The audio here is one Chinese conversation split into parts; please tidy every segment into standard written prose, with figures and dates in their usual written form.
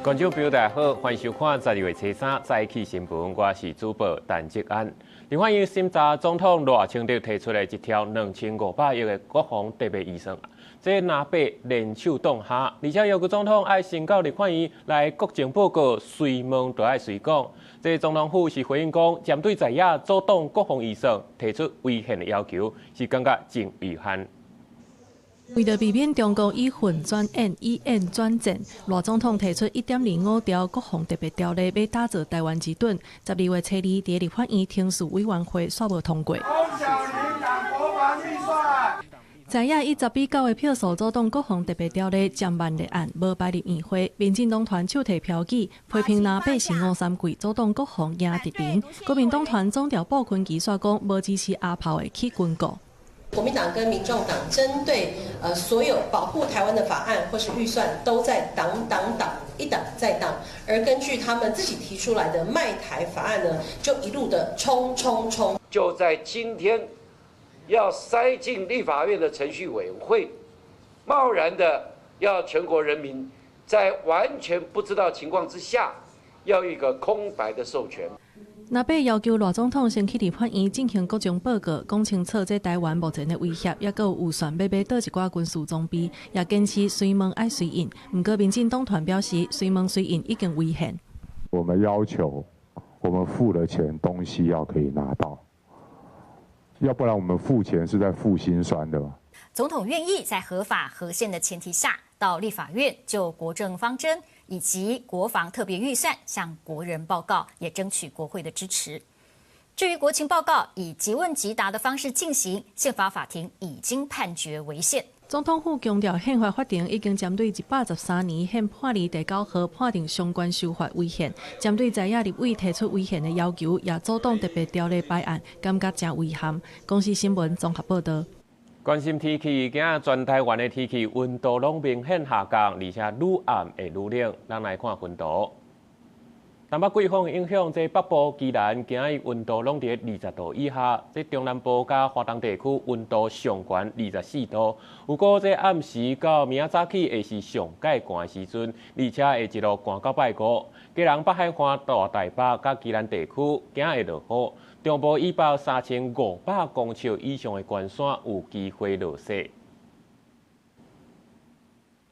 观众朋友大家好，欢迎收看12月3日早起新闻，我是主播陈志安。立法院审查总统赖清德提出的一条2500亿的国防特别预算，这若被联手挡下，而且要求总统要先到立法院来国情报告，随问就要随讲。这总统府是回应讲，针对在野阻挡国防预算提出违宪的要求，是感觉真遗憾。 为了避免中国以混转演、以演转战，赖总统提出1.05条国防特别条例，要打造台湾之盾。12月初2在立法院听事委员会煞无通过。在野以10比9的票数阻挡国防特别条例将办立案，无摆入院会。民进党团手提票据，批评南北是53季阻挡国防赢敌人。国民党团总调布坤基说讲，无支持阿炮的去军购。 国民党跟民众党针对所有保护台湾的法案或是预算，都在一党再党，而根据他们自己提出来的卖台法案呢，就一路的冲。就在今天，要塞进立法院的程序委员会，贸然的要全国人民在完全不知道情况之下，要一个空白的授权。 那被要求赖总统先去立法院进行各种报告，讲清楚这台湾目前的威胁，也有预算要买倒一寡军事装备，也坚持随问爱随印。不过，民进党团表示，随问随印已经违宪。我们要求，我们付了钱，东西要可以拿到，要不然我们付钱是在付辛酸的。总统愿意在合法合宪的前提下，到立法院就国政方针。 以及国防特别预算向国人报告，也争取国会的支持。至于国情报告以即问即答的方式进行，宪法法庭已经判决违宪。总统府强调，宪法法庭已经针对113年宪判例第9号判定相关修法违宪，针对在野立委提出违宪的要求，也阻挡特别条例摆案，感觉真遗憾。公视新闻综合报道。 关心天气，今仔全台湾的天气温度拢明显下降，而且愈暗会愈冷。咱来看温度。南北季风影响，这北部、宜兰今日温度拢伫20度以下。这中南部甲华东地区温度上悬24度。不过这暗时到明仔早起会是上介寒的时阵，而且会一路寒到拜五。基隆北海岸、大台北甲宜兰地区今日会落雨。 中部以北3500公尺以上的高山有机会落雪。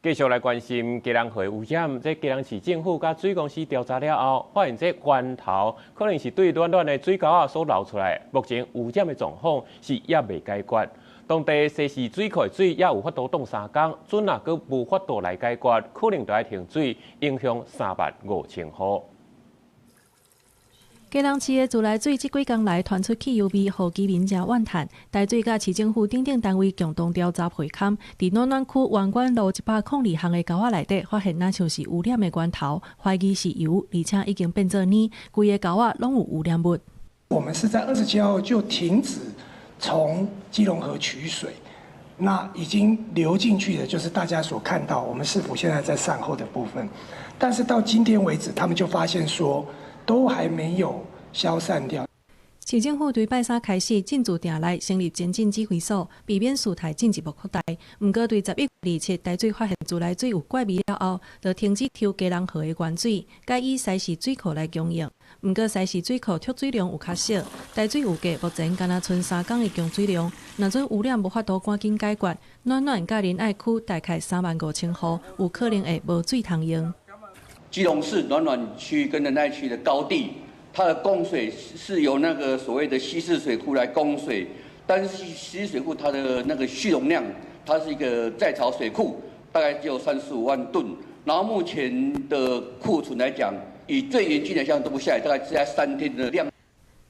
继续来关心基隆河污染，这基隆市政府甲水公司调查了后，发现这源头可能是对暖的水沟所流出来。目前污染的状况是也未解决，当地西市水库的水也有法度冻3天，准若阁无法度来解决，可能就要停水，影响35000户。 基隆市的自来水这几天来传出汽油味，让居民真怨叹。台水甲市政府等等单位共同调查会勘，伫暖区湾关路102项的沟仔内底，发现那像是污染的源头，怀疑是油，而且已经变作泥，规个沟仔拢有污染物。我们是在27号就停止从基隆河取水，那已经流进去的，就是大家所看到我们市府现在在善后的部分，但是到今天为止，他们就发现说。 都还没有消散掉。市政府对拜三开始进驻店内成立监禁指挥所，避免事态进一步扩大。不过，对11月27日台水发现自来水有怪味了后，就停止抽基隆河的原水，改以西市水库来供应。不过，西市水库蓄水量有较少，台水有价，目前敢若剩3天的供水量。若准污染无法度赶紧解决，暖甲仁爱区大概35000户，有可能会无水通用。 基隆市暖区跟仁爱区的高地，它的供水是由那个所谓的稀释水库来供水，但是稀释水库它的那个蓄容量，它是一个在槽水库，大概只有35万吨，然后目前的库存来讲，以最严峻的项都不下来，大概只在3天的量。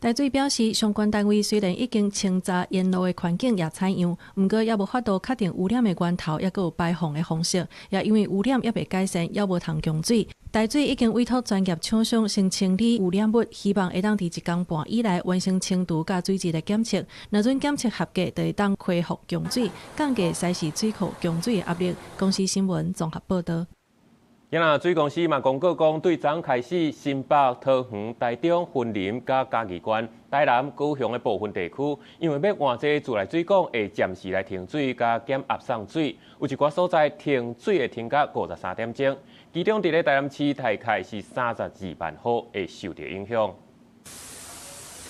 台水表示，相关单位虽然已经清查沿路的环境也采样，不过也无法度确定污染的源头，也有排放的方式，也因为污染也未改善，也无通供水。台水已经委托专业厂商先清理污染物，希望会当伫1天半以内完成清除甲水质的检测。若准检测合格，就会当恢复供水，降低西市水库供水的压力。公视新闻综合报道。今仔水公司嘛公告讲，对昨开始新北、桃园、台中、云林、甲嘉义县、台南、高雄的部分地区，因为要换这自来水管，会暂时来停水，甲减压送水。有一寡所在停水会停到53点钟，其中伫咧台南市大概是32万户会受到影响。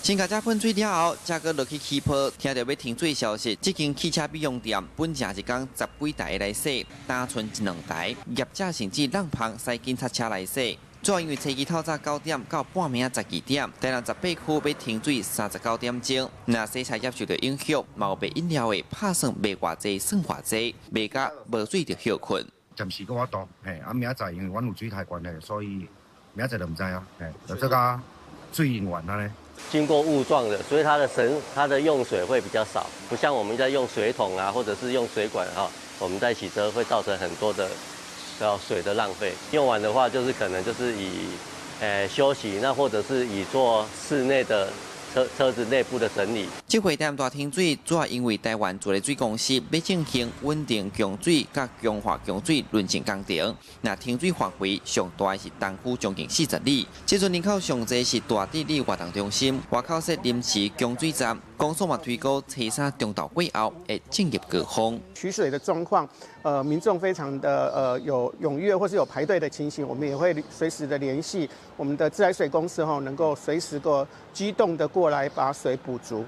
先甲遮喷水了后，才搁落去起泡，听到要停水消息，这间汽车美容店本正一天10几台来洗，单剩1、2台，业者甚至让旁驶警察车来洗。主要因为车机透早9点到半暝12点，台南18区要停水39点钟，那洗菜业受到影响，毛白饮料的拍算卖偌济算偌济，卖甲无水就休困。暂时跟我度，明仔载因为阮有水台关系，所以明仔载就唔知啊，就这个水用完了呢。经过雾状的，所以它的用水会比较少，不像我们在用水桶啊，或者是用水管啊，我们在洗车会造成很多的水的浪费。用完的话，就是可能就是以休息，那或者是以做室内的车子内部的整理。这回台南大停水，主要因为台湾自来水公司要进行稳定供水、甲强化供水轮进工程。那停水范围上大的是东区将近40里，这阵人口上侪是大地理活动中心，外口设临时供水站。公所嘛推高车衫中岛过后会进入高峰。取水的状况，民众非常的有踊跃或是有排队的情形，我们也会随时的联系我们的自来水公司能够随时机动的过来把水补足。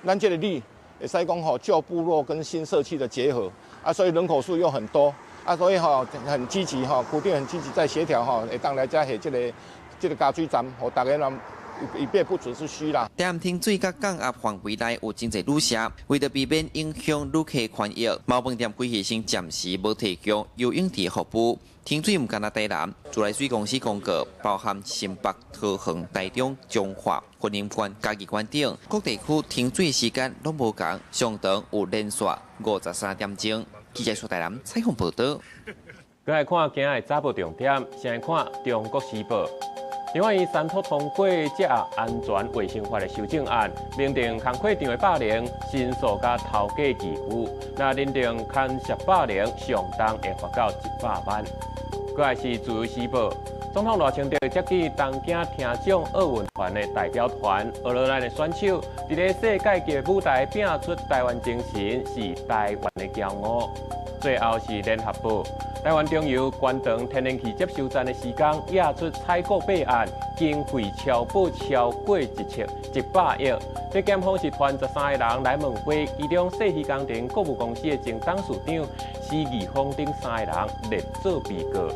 咱这个里会使讲旧部落跟新社区的结合所以人口数又很多所以很积极固定很积极在协调会当来遮下这个加水站，和大家人。以便不只是虚啦。台南停水甲降压范围内有真侪旅社，为着避免影响旅客权益，毛饭店规划先暂时无提供游泳池服务。停水唔干那台南，自来水公司公告，包含新北、桃园、台中、彰化、云林县、嘉义县等各地区停水时间拢无同，上长有连续53点钟。记者苏台南采访报道。再来看今日早报重点，先来看《中国时报》。因为三读通过食安全卫生法的修正案，明定工课场的霸凌、申诉甲头家欺负，那认定牵涉霸凌上当会罚到100万。过来是《自由时报》，总统赖清德接见东京听奖奥运团的代表团，俄罗斯的选手伫咧世界级舞台拼出台湾精神，是台湾的骄傲。最后是《联合报》。台湾中油关长天然气接收站的时间压出采购备案，经费超过100亿。这检方是团13个人来问话，其中世纪工程国务公司的前董事长施义峰等3个人列作被告。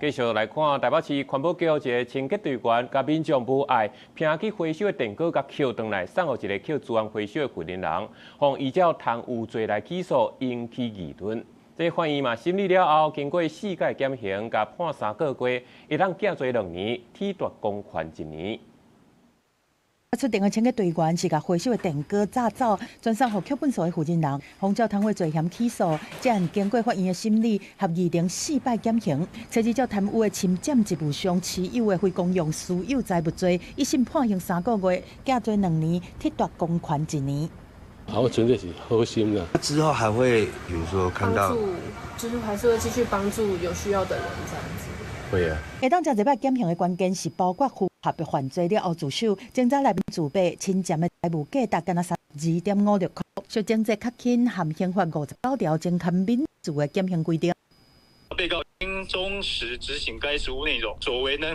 继续来看台北市环保局一个清洁队员，甲民众无爱拼去回收的电锅，甲捡回来，送予一个捡资源回收的负责人，互依照贪污罪来起诉，引起议论。这法院嘛审理了后，经过4届减刑，甲判3个月，会当减罪2年，褫夺公权1年。出电的清洁队员是甲回收的电锅炸走，转送予扣本所的负责人，仿照贪污罪嫌起诉。这案经过法院的审理，合议定4摆减刑。涉及照贪污的侵占职务上持有的非公用私有财物罪，一审判刑3个月，减罪2年，褫夺公权1年。我纯粹是好心的。之后还会，比如说看到，就是还是会继续帮助有需要的人这样子。会啊。会当将这摆减刑的关键是包括符合的犯罪了后自首，侦查内面自备侵占的财物价值干那32.56块，小经济较轻，含刑法59条增添民事的减刑规定。被告应忠实执行该职务内容，所为呢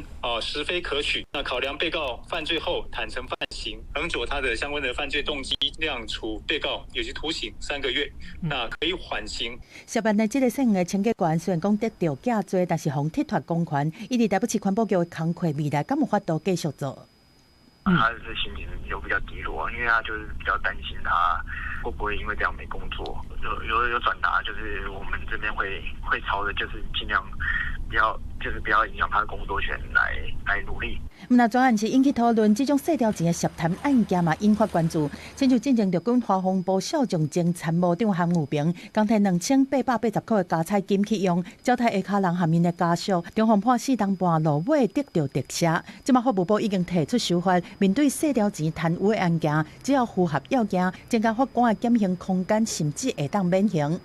实非可取。那考量被告犯罪后坦诚犯行，衡佐他的相关的犯罪动机，量处被告有期徒刑3个月，那可以缓刑。涉案的这个姓的清洁员虽然讲得到假罪，但是互褫夺公权，伊伫台北市环保局的工课未来敢有法度继续做？他是心情有比较低落，因为他就是比较担心他会不会因为这样没工作。有转达，就是我们这边会朝着就是尽量不要影响他的工作权来努力。那专案是引起讨论，这种细条钱的涉贪案件嘛引发关注。亲像进前着军华防部少将前参谋长韩武平，刚摕2880块的加菜金去用，交代下骹人下面的家属，中方判4年半落尾得到特赦。即马法务部已经提出修法，面对细条钱贪污的案件，只要符合要件，增加法官的减刑空间，甚至会当免刑。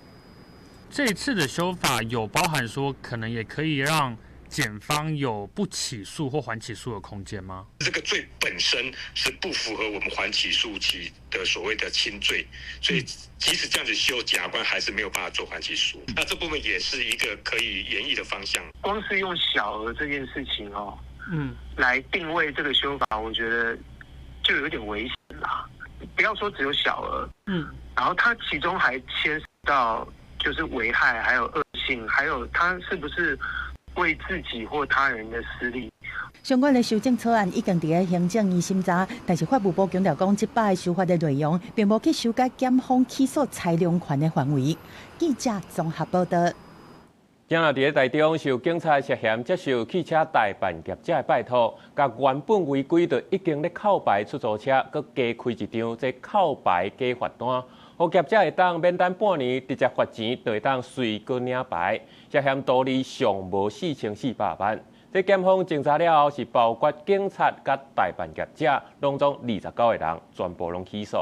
这一次的修法有包含说，可能也可以让检方有不起诉或缓起诉的空间吗？这个罪本身是不符合我们缓起诉期的所谓的轻罪，所以即使这样子修，检察官还是没有办法做缓起诉。那这部分也是一个可以研议的方向。光是用小额这件事情来定位这个修法，我觉得就有点危险啦。不要说只有小额，然后它其中还牵涉到就是危害，还有恶性，还有它是不是为自己或他人的私利。相关的修正草案已经伫咧行政院审查，但是法务部强调讲，这摆的修法的内容并无去修改检方起诉裁量权的范围。记者综合报道。今日伫台中，受警察涉嫌接受汽车代办业者的拜托，甲原本违规的已经咧扣牌出租车，佮加开一张这扣牌加罚单，互业者会当免等半年，直接罚钱，就会当随个领牌。涉嫌道理尚无4400万。这检方侦查了后，是包括警察甲代办业者，拢总29个人，全部拢起诉。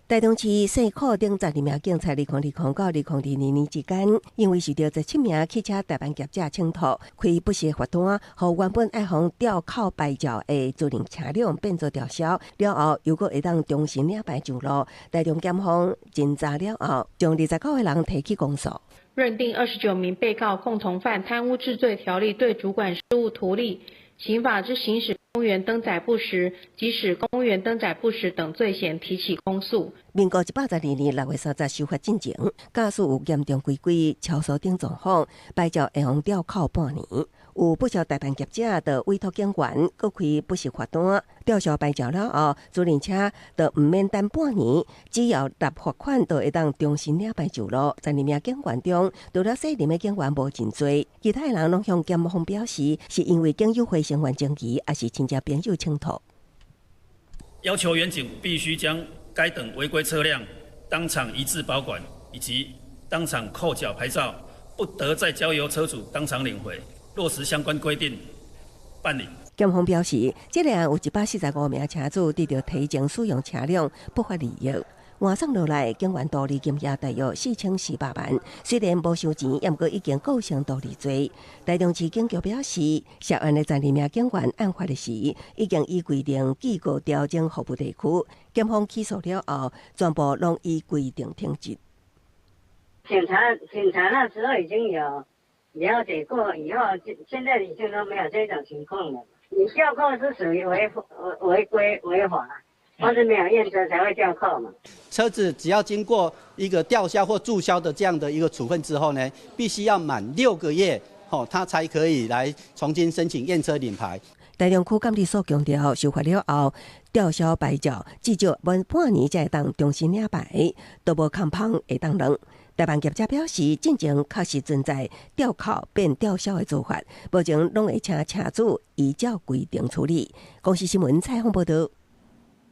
台中市西库顶12名警察2020到2022年之间，因为受到17名汽车代办业者请托，开不实罚单，互原本爱互吊扣牌照的租赁车辆变作吊销。了后，又搁会当重新领牌上路。台中检方侦查了后，将29个人提起公诉。认定29名被告共同犯贪污治罪条例对主管事务图利、刑法之行使公务员登载不实及使公务员登载不实等罪嫌提起公诉。民国112年6月30日修法进前，驾驶有严重违规、超速等状况，牌照会互吊扣半年。有不少代办业者就委托警员，搁开不实罚单，吊销牌照了后，租赁车就唔免等半年，只要纳罚款，就会当重新领牌上路。12名警员中，除了涉任的警员无真多，其他人拢向检方表示，是因为警友会成员争议，还是亲戚朋友请托。要求员警必须将该等违规车辆当场移置保管，以及当场扣缴牌照，不得再交由车主当场领回。落实相关规定办理。检方表示，这个有145名车主得到提前使用车辆不法利益。换算落来，警员道理金额大约4400万。虽然无收钱，也过已经构成道理罪。台中市警局表示，涉案的12名警员案发的时，已经依规定寄过调整服务地区。检方起诉了后，全部拢依规定停职。警察那时候已经有了解过，以后现在已经都没有这种情况了。你吊扣是属于违规违法，或是没有验车才会吊扣嘛。车子只要经过一个吊销或注销的这样的一个处分之后呢，必须要满6个月，他才可以来重新申请验车领牌。台中区监理所强调，修法了后，吊销牌照至少满半年才会当重新领牌，都无空芳会当领。代办业者表示，进前确实存在吊扣变吊销的做法，目前拢会请车主依照规定处理。公司新闻采访报道。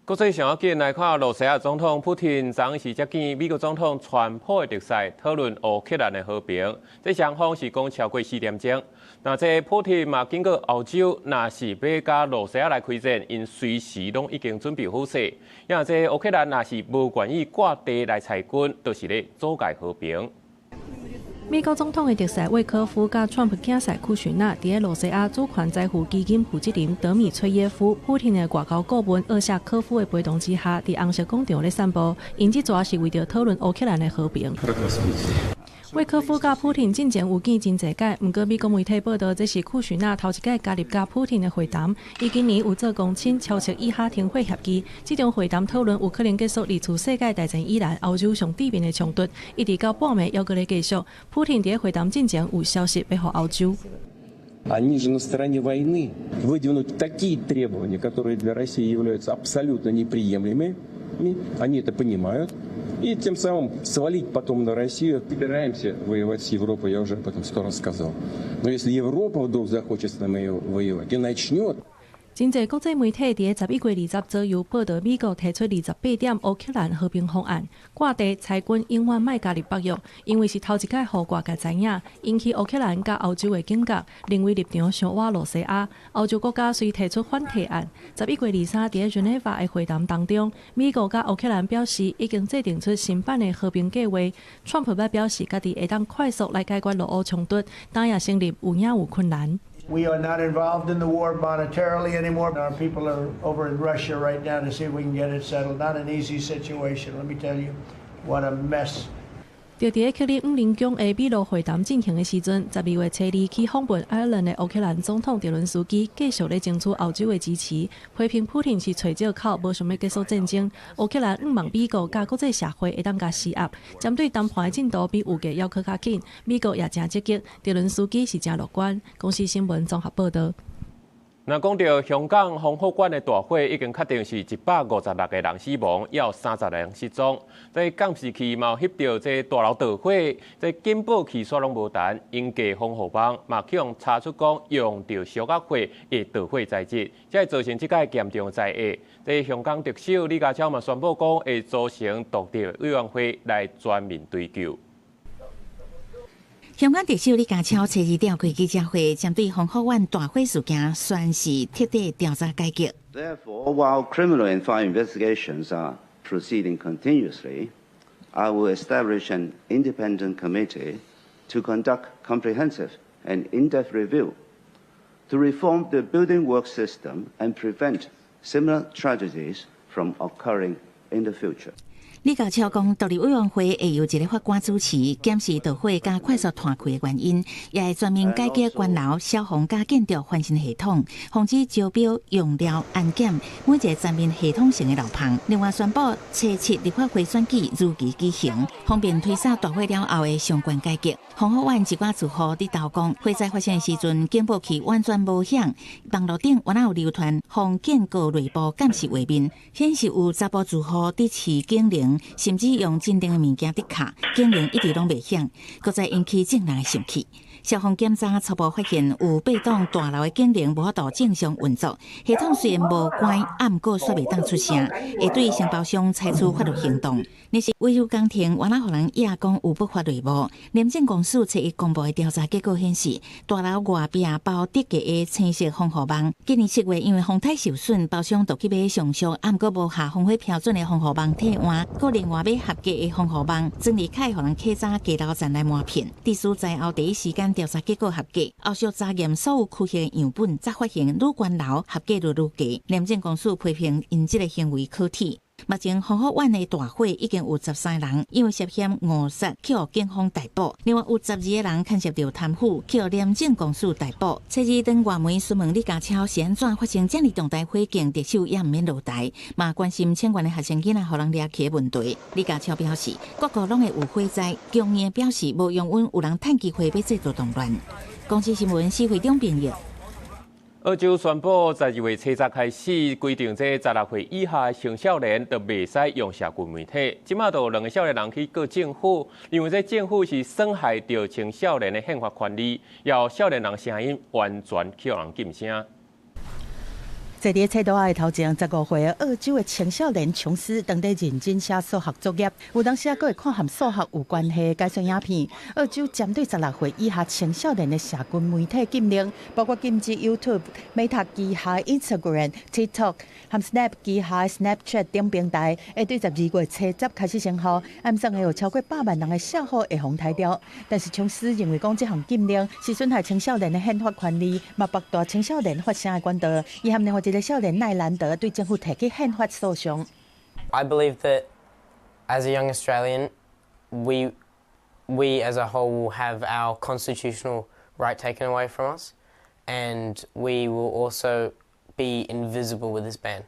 国际上要紧来看，罗西亚总统普丁昨是接见美国总统川普的特使，讨论乌克兰的和平。这双方是讲超过4点钟。那这普丁嘛经过欧洲，若是要甲罗西亚来开战，因随时拢已经准备好势。因这乌克兰若是无愿意挂地来裁军，就是咧阻碍和平。美国总统的特使魏科夫甲川普竞赛库许纳伫罗西亚主权财富基金负责人德米崔耶夫、普丁的外交顾问厄夏科夫的陪同之下，伫红色广场咧散步，因这主要是为着讨论乌克兰的和平。魏科夫甲普丁进前有见真侪届，不过美国媒体报道，这是库许纳头一届加入甲普丁的会谈。伊今年有做公亲敲切以哈停火协议，这场会谈讨论有可能结束自世界大战以来欧洲上底面的冲突，一直到半暝还阁咧继续。普丁伫会谈进前有消息要互欧洲。Они же на стороне войны. Выдвинуть такие требования, которые для России являются абсолютно неприемлемыми, они это понимают. И тем самым свалить потом на Россию. Собираемся воевать с Европой, я уже об этом 100 раз сказал. Но если Европа вдруг захочет с нами воевать и начнет. 真侪国际媒体伫11月20左右报道，美国提出28点乌克兰和平方案，挂地裁军永远莫加入北约，因为是头一届互外界知影，引起乌克兰甲欧洲的警觉，认为立场相歪路西亚。欧洲国家虽提出反提案，11月23伫Geneva的会谈当中，美国甲乌克兰表示已经制定出新版的和平计划。川普表示，家己会当快速来解决俄乌冲突，但也承认有影有困难。We are not involved in the war monetarily anymore. Our people are over in Russia right now to see if we can get it settled. Not an easy situation. Let me tell you, what a mess. 就伫克里姆林宫的美罗会谈进行的时阵，12月初2去访问爱尔兰的乌克兰总统泽伦斯基继续咧争取欧洲的支持，批评普廷是找借口，无想要结束战争。乌克兰望美国甲国际社会会当加施压，针对谈判的进度比预计要搁较紧。美国也真积极，泽伦斯基是真乐观。公司新闻综合报道。那讲到香港防火馆的大火，已经确定是156个人死亡，也有30人失踪。在监视器嘛翕到这大楼导火，这警报器煞拢无弹，应届防火帮嘛向查出讲用到小压火的导火材质，才会造成这个严重灾祸。这香港特首李家超嘛宣布讲会组成独立委员会来全面追究。香港特首李家超初二召开记者会，针对防火馆大火事件宣示彻底调查解决。Therefore, while criminal and fire investigations are proceeding continuously, I will establish an independent committee to conduct comprehensive and in-depth review to reform the building work system and prevent similar tragedies from occurring in the future. 李家超讲，独立委员会会由一个法官主持，检视导火加快速弹开的原因，也会全面改革关楼、消防加建筑翻新系统，防止招标、用料、安检每一个全面系统性的漏棚。另外宣布，初7立法会选举如期举行，方便推扫大火了后的相关改革。防火院一寡住户伫投讲，火灾发生的时阵，警报器完全无响，网络顶原有流传防建构内部监视画面，显示有查甫住户伫试警铃，甚至用镇定的物件伫卡，警铃一直拢未响，搁再引起众人的生气。消防检查初步发现有8栋大楼的警铃无法度正常运作，系统虽然无关，毋过却未当出声，会对承包商采取法律行动。你是维修工程原来互人亚讲有不法内幕。廉政公署初一公布的调查结果显示，大楼外壁包低价的青色防火网，今年7月因为风台受损，包商就去买上述，毋过无下防火标准的防火网替换，搁另外买合格的防火网，整理开互人客早加楼站来抹片。地书在后第一时间调查结果合格，后续查验所有区域的样本，则发现女官楼合格率愈低。廉政公署批评因这个行为可耻。目前防火院的大火已经有13人因为涉嫌误杀去予警方逮捕，另外有12个人牵涉到贪腐去予廉政公署逮捕。初二当外媒询问李家超是安怎发生这么重大火警，特首也毋免落台，嘛关心相关的学生囡仔互人掠去的问题。李家超表示，各国拢会有火灾，强硬表示无容允有人趁机会要制造动乱。公司新闻是会长编译。澳洲宣布，12月7日开始规定，这16岁以下的青少年都袂使用社群媒体。即马就有2个少年人去告政府，因为这政府是损害到青少年的宪法权利，要少年人声音完全去人禁声。在伫册岛的头前，15岁的澳洲的青少年琼斯当地认真写数学作业，有当时还会看和数学有关系介绍影片。澳洲针对16岁以下青少年的社群媒体禁令，包括禁止 YouTube、Meta 旗下 Instagram、TikTok 和 Snap 旗下 Snapchat 等平台，会对12月7日开始生效。暗算会有超过8万人的社户会防台掉。但是琼斯认为讲这项禁令是损害青少年的宪法权利，嘛剥夺青少年发声的管道。伊和另外一个少年奈兰德对政府提起宪法诉讼。I believe that as a young Australian, we as a whole will have our constitutional right taken away from us, and we will also be invisible with this ban.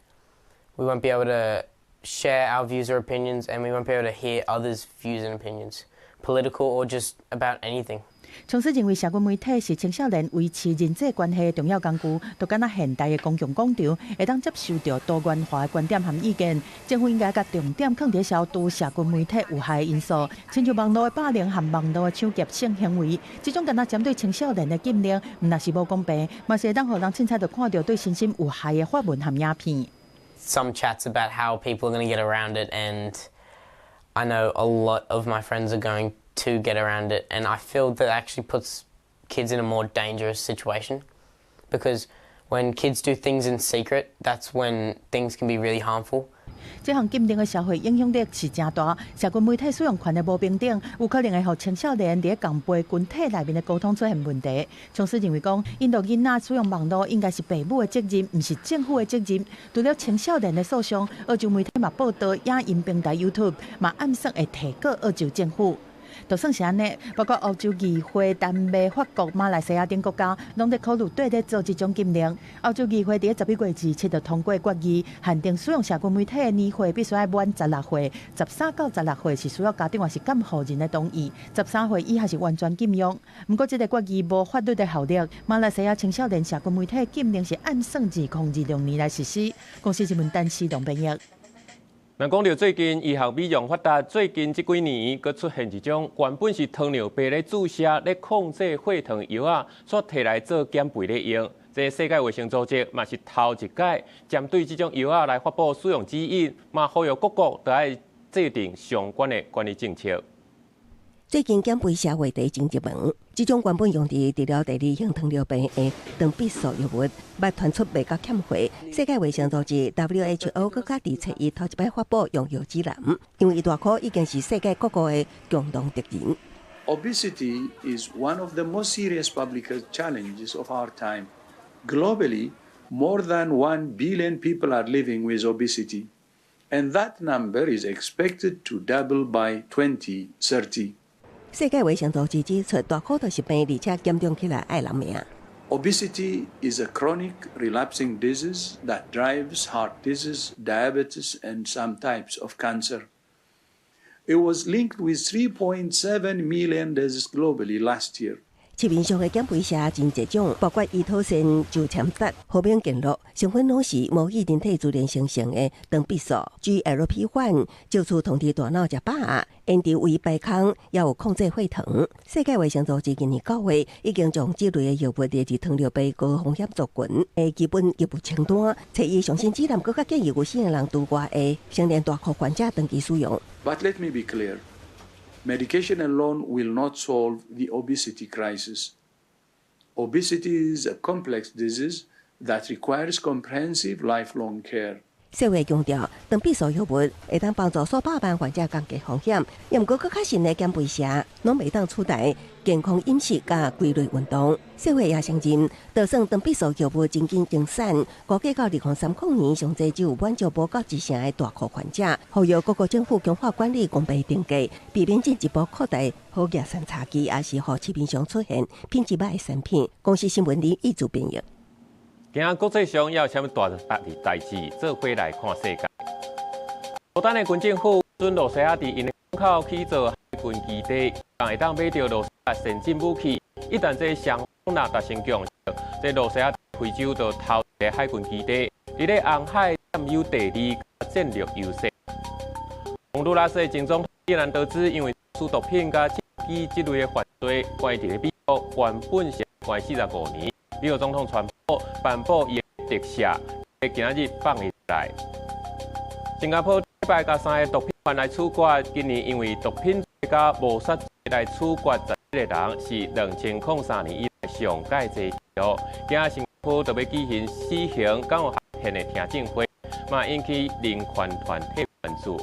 We won't be able to share our views or opinions, and we won't be able to hear others' views and opinions, political or just about anything. 从此认为社群媒体是青少年维持人际关系的重要工具，就敢若现代的公共广场，会当接受到多元化的观点和意见。政府应该甲重点放在消除社群媒体有害的因素，亲像网络的霸凌和网络的抢劫性行为，这种敢若针对青少年的禁令，唔但是无公平，嘛是会当互人凊彩就看到对身心有害的发文和影片。Some chats about how people are going to get around it, and I know a lot of my friends are going to get around it, and I feel that actually puts kids in a more dangerous situation, because when kids do things in secret, that's when things can be really harmful. 这项禁令的社会影响力是真大，社群媒体使用权的不平等，有可能会让青少年在共辈群体内面的沟通出现问题。从此认为讲，引导囡仔使用网络应该是父母的责任，不是政府的责任。除了青少年的诉讼，澳洲媒体嘛报道，影音平台 YouTube 嘛暗示会提告澳洲政府。就算是安尼，包括澳洲议会、丹麦、法国、马来西亚等国家，拢在考虑对待做这种禁令。澳洲议会伫11月27日通过决议，限定使用社群媒体的年岁必须要满16岁，13到16岁是需要家长或是监护人的同意，13岁以下是完全禁用。不过，这个决议无法律的效力。马来西亚青少年社群媒体的禁令是按算2026年来实施。公司新闻单词同编译。那讲到最近医学美容发达，最近这几年佫出现一种原本是糖尿病咧注射咧控制血糖药啊，所摕来做减肥咧用。这世界卫生组织嘛是头一届针对这种药啊来发布使用指引，嘛呼吁各国都要制定相关的管理政策。最近减肥社会第一真热门，这种原本用伫治疗第2型糖尿病的糖必素药物，捌传出未够欠货。世界卫生组织 WHO 搁较伫7月头一摆发布用药指南，因为伊大可已经是世界各国的共同敌人。Obesity is one of the most serious public health challenges of our time. Globally, more than 1 billion people are living with obesity, and that number is expected to double by 2030. 世界卫生组织指出，大可都是病，而且严重起来爱人命。Obesity is a chronic relapsing disease that drives heart disease, diabetes, and some types of cancer. It was linked with 3.7 million deaths globally last year. 市面上的减肥茶真侪种，包括伊托先就签达、好病健乐，成分拢是模拟人体自然生成的糖必素 GLP-1，就此通知大脑食饱，因伫胃排空，也有控制血糖。世界卫生组织今年9月已经将这类的药物列入糖尿病高风险族群的基本药物清单。测伊上新指南，更加建议有性的人除外的成年大户患者登记使用。But let me be clear. Medication alone will not solve the obesity crisis. Obesity is a complex disease that requires comprehensive lifelong care. 社会强调，糖必素药物会当帮助数百万患者降低风险，也毋过更较新的减肥茶，拢袂当取代健康饮食甲规律运动。社会也承认，就算糖必素药物真经增产，估计到2030年，上济只有满足不到1成的大户患者。呼吁各国政府强化管理公平定价，避免进一步扩大好业产差距，也是互市面上出现品质歹的产品。公司新闻李义主编译。今仔国际上也有啥物大代志，做伙来看世界。不丹的军政府准罗西亚伫因的港口起造海军基地，会当买到罗西亚先进武器。一旦这双方达成共识，这罗西亚非洲就头一个海军基地，伫咧红海占有第2战略优势。洪都拉斯的前总统伊兰得知，因为输毒品甲枪击这类的犯罪，关伫咧美国原本是关45年。美国总统传播颁布伊特赦，在今日放伊来。新加坡礼拜甲3个毒品犯来处决，今年因为毒品罪甲谋杀罪来处决11个人，是2003年以来上届济记录。今日新加坡就要举行死刑监护宪的听证会，嘛引起人权团体关注。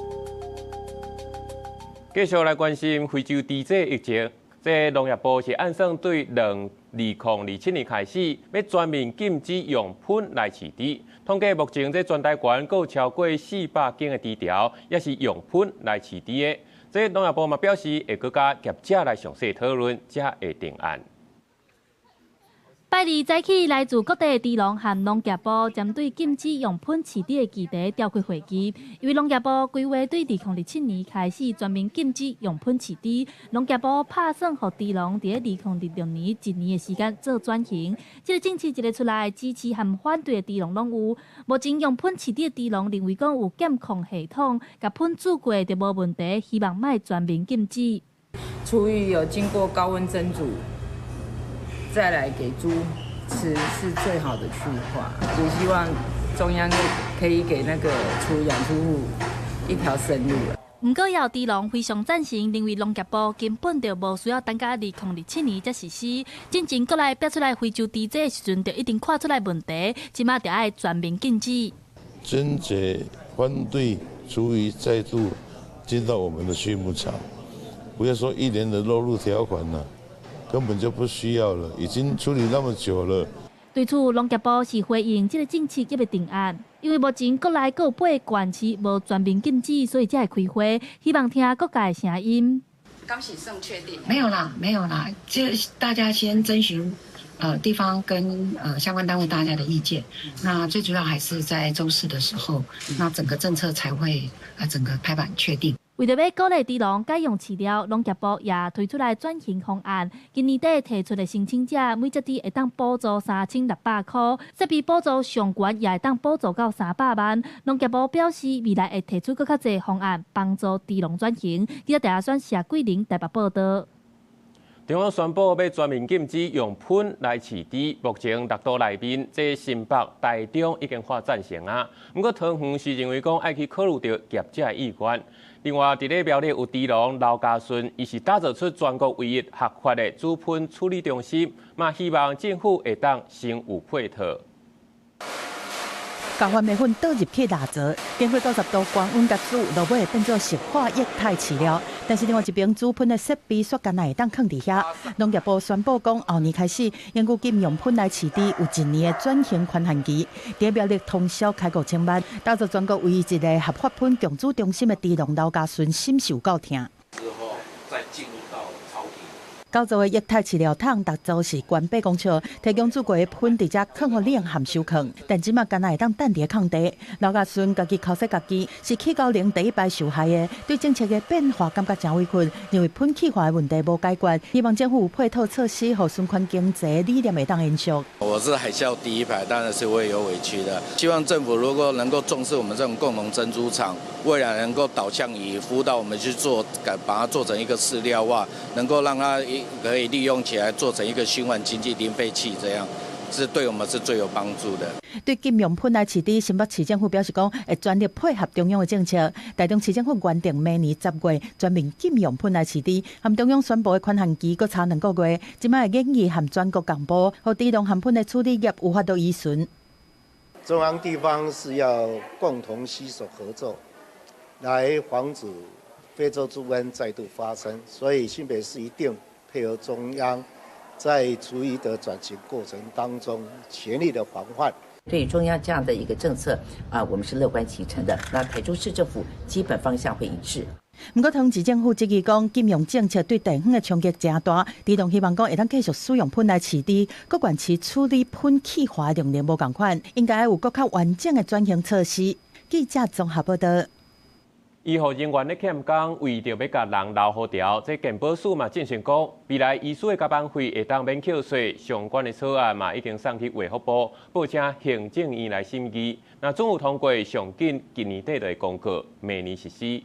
继续来关心非洲猪瘟疫情。这农业部是按算对2027年开始，要全面禁止用喷来饲猪。统计目前这全台湾有超过400间的猪条，也是用喷来饲猪的。这农业部嘛表示，会搁加业者来详细讨论，才会定案。拜二早起，来自各地的猪农和农业部针对禁止用喷饲猪的议题召开会议。因为农业部规划对2007年开始全面禁止用喷饲猪，农业部打算让猪农在2026年1年的时间做转型。这个政策一个出来，支持和反对的猪农拢有。目前用喷饲猪的猪农认为讲有监控系统，甲喷煮过就无问题，希望卖全面禁止。厨余有经过高温蒸煮。再来给猪吃是最好的去化，也希望中央可以给那个养猪户一条生路。不过，有猪农非常赞成，认为农业部根本就无需要等到2027年才实施。进前国内标出来非洲猪这时阵，就一定看出来问题，即马就要全面禁止。坚决反对厨余再度进到我们的畜牧场，不要说1年的漏入条款了。根本就不需要了，已经处理那么久了。对此，农业部是回应这个政策还未定案，因为目前国内各有8个县市无全面禁止，所以才会开会，希望听各界的声音。刚喜胜确定？没有啦，就大家先征询地方跟相关单位大家的意见。那最主要还是在周4的时候，那整个政策才会整个拍板确定。为着要鼓励猪农改用饲料，农业部也推出来转型方案。今年底提出的申请者，每只猪会当补助3600块，设备补助上悬也会当补助到300万。农业部表示，未来会提出更较侪方案，帮助猪农转型。记者台下选谢桂玲台北报道。中央宣布要全面禁止用喷来饲猪，目前6都内面，即新北、台中已经发赞成啊。不过桃园是认为讲爱去考虑到业者的意愿。另外，伫咧苗栗有猪农刘家顺，伊是打造出全国唯一合法的猪喷处理中心，嘛希望政府会当先有配套。甲番麦粉倒入去蜡槽，经过90度高温甲煮，落尾变做石化液态饲料。但是另外一边猪喷的设备缩干会当放伫遐。农业部宣布讲，后年开始，研究禁用喷来饲猪有1年的转型宽限期。伫苗栗通宵开5000万，打造全国唯一一个合法喷共煮中心的猪农刘家顺深受到疼。之后再进入到朝廷。构造的液态饲料桶，逐组是关闭工厂，提供煮过的喷伫遮放互冷含收藏。但即马敢若会当等伫空地。刘家顺家己考试家己，是去高龄第一排受害的，对政策的变化感觉真委屈，认为喷气化的问题无解决，希望政府有配套措施，互循环经济理念会当延续。我是海啸第一排，当然是会有委屈的。希望政府如果能够重视我们这种共同珍珠厂，未来能够导向以辅导我们去做，把它做成一个饲料化，能够让它可以利用起来做成一个循环经济零废弃，这样是对我们是最有帮助的。对禁用喷来饲猪，新北市政府表示讲，会全力配合中央的政策。台中市政府原定明年10月全面禁用喷来饲猪，和中央宣布的宽限期搁差2个月，即摆会建议和全国公布，互猪农含喷的处理业有法度依循。中央地方是要共同携手合作，来防止非洲猪瘟再度发生，所以新北市一定配合中央，在厨余的转型过程当中，全力的防范。对中央这样的一个政策我们是乐观其成的。那台中市政府基本方向会一致。不过，桃市政府质疑讲，禁用政策对地方的冲击真大，猪农希望讲会当继续使用喷来饲猪，各县市处理喷气化的能力无同款，应该有更较完整的转型措施。记者综合报道。医护人员咧欠工，为着要甲人留好调，这健保署嘛进行讲，未来医师的加班费会当免扣税，相关的草案嘛已经送去卫福部，报请行政院来审议。那总有通过，上紧今年底就会公告，明年实施。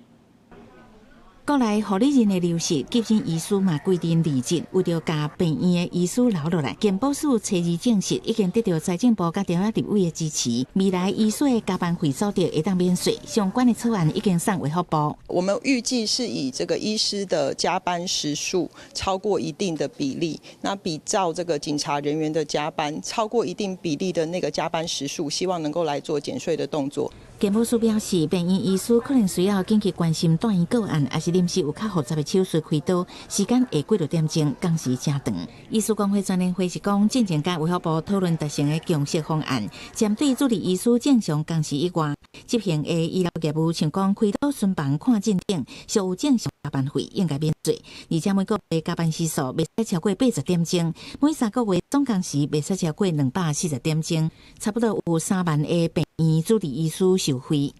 国内护理人的流失，急诊医师嘛规定离职，为着甲病院的医师留落来，健保署初二证实已经得到财政部甲中央立委的支持，未来医师的加班费所得会当免税，相关的草案已经送卫福部。我们预计是以这个医师的加班时数超过一定的比例，那比照这个警察人员的加班超过一定比例的那个加班时数，希望能够来做减税的动作。健保署表示，病院医师可能需要紧急关心断医个案，还是临时有较复杂的手术开刀，时间会几多点钟，工时真长。医师工会专联会是讲，进前甲卫福部讨论达成的共识方案，针对主治医师正常工时以外，执行的医疗业务，像讲开刀、巡房、看诊等，属有正常加班费应该免税，而且每个月加班时数袂使超过80点钟，每3个月总工时袂使超过240点钟，差不多有3万个病院主治医师受惠。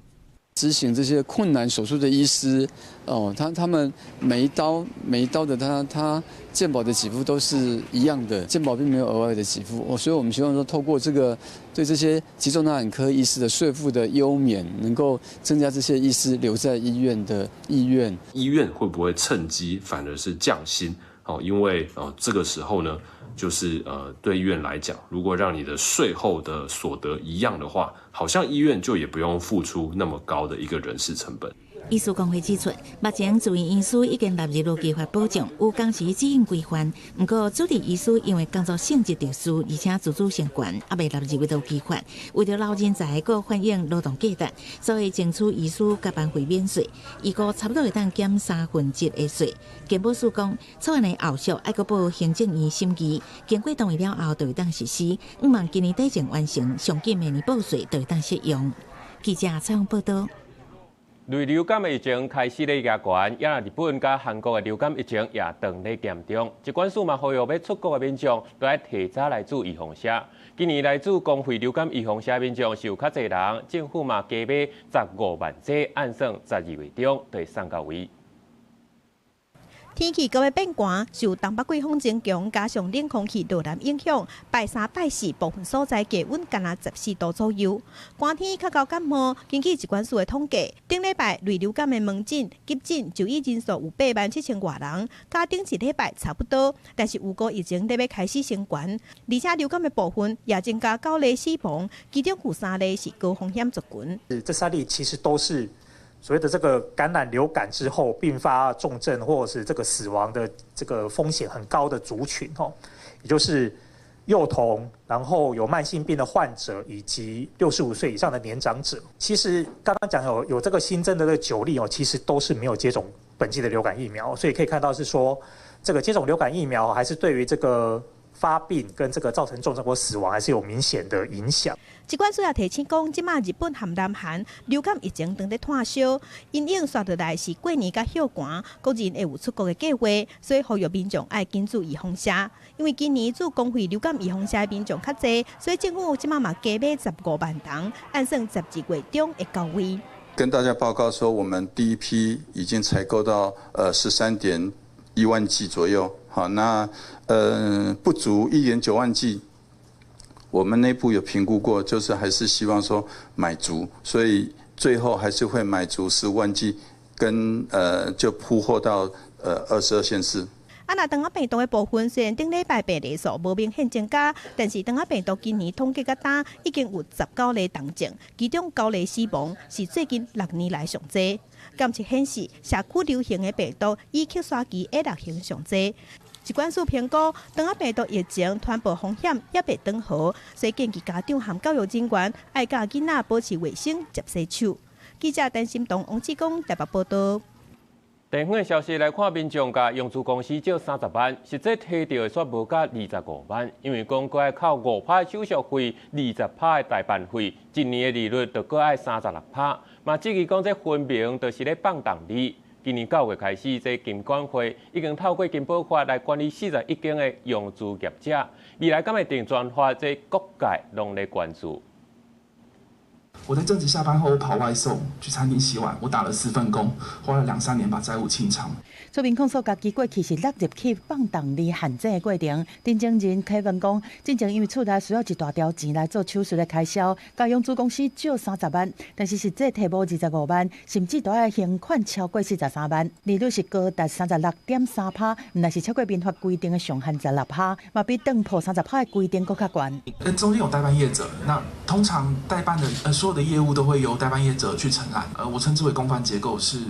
执行这些困难手术的医师，他们每一刀的他健保的给付都是一样的，健保并没有额外的给付，所以我们希望说透过这个对这些急重大产科医师的税负的优免，能够增加这些医师留在医院的意愿。医院会不会趁机反而是降薪？因为这个时候呢，就是对医院来讲，如果让你的税后的所得一样的话，好像医院就也不用付出那么高的一个人事成本。医师工会指出，目前住院医师已经纳入了计划保障，有工时指引规范。不过，主治医师因为工作性质特殊，而且自主性悬，还未纳入到计划。为了老人才个反映劳动价值，所以争取医师加班费免税，预估差不多会当减1/3的税。健保署讲，草案的后续还阁报行政院审议，经过同意了后，就会当实施。5万今年底前完成，上紧明年报税就会当适用。记者采访报道。类流感的疫情开始咧压悬，也日本甲韩国的流感疫情也同咧严重。疾管署嘛呼吁要出国的民众，都要提早来做预防针。今年来自公费流感预防针民众是有较侪人，政府嘛加买15万剂，按算12月中就会送到位。天气各位变寒，受东北季风增强，加上冷空气导南影响，拜3、拜4部分所在低温干那14度左右。寒天较高感冒，根据疾管署的统计，顶礼拜类流感的门诊、急诊就医人数有87000多人，甲顶一礼拜差不多。但是有个疫情得要开始升悬，而且流感的部分也增加9例死亡，其中有3例是高风险族群。这3例其实都是所谓的这个感染流感之后并发重症或者是这个死亡的这个风险很高的族群也就是幼童，然后有慢性病的患者以及65岁以上的年长者。其实刚刚讲有这个新增的这个9例其实都是没有接种本季的流感疫苗，所以可以看到是说这个接种流感疫苗还是对于这个发病跟这个造成重症或死亡还是有明显的影响。疾管署也提醒讲，即马日本和南韩流感疫情正在炭烧，因应刷落来是过年甲休寒，国人会有出国的计划，所以呼吁民众爱紧注预防针。因为今年做公费流感预防针的民众较侪，所以政府即马嘛加买15万桶，按算12月中会到位。跟大家报告说，我们第一批已经采购到13.1万剂左右。好，那不足1.9万剂。我们内部有评估过，就是还是希望说买足，所以最后还是会买足15万剂，跟就铺货到22县市。那长病毒的部分，虽然顶礼拜病例数无明显增加，但是长病毒今年统计到单已经有19例重症，其中9例死亡，是最近6年来上济。监测显示，社区流行的病毒以吸刷机 A6型上济。疾管署评估，长病毒疫情传播风险也袂长好，所以建议家长和教育人员爱教囡仔保持卫生、接洗手。记者陈心彤、王志光台北报道。地方的消息来看，民众甲用租公司借30万，实际摕到的却无甲25万，因为讲佫爱靠5%的手续费、20%的代办费，一年的利率就佫爱36%。嘛，至于讲这分明就是咧放动利。今年9月开始，这金管会已经透过金保法来管理41间的用租业者，未来敢会定专法，这各界拢在关注。我在正职下班后跑外送，去餐厅洗碗，我打了4份工，花了2、3年把债务清偿。出面控诉家己过去是落入去放动利限制的过程。တင်證人啟文講，之前因為厝內需要一大條錢來做手術的開銷，甲用租公司借30萬，但是實際提無25萬，甚至都要還款超過43萬，利率是高達36.3%，若是超過民法規定的上限16%，嘛比當破30%的規定更較懸。中間有代辦業者，那通常代辦的所有的業務都會由代辦業者去承攬，我稱之為公辦結構是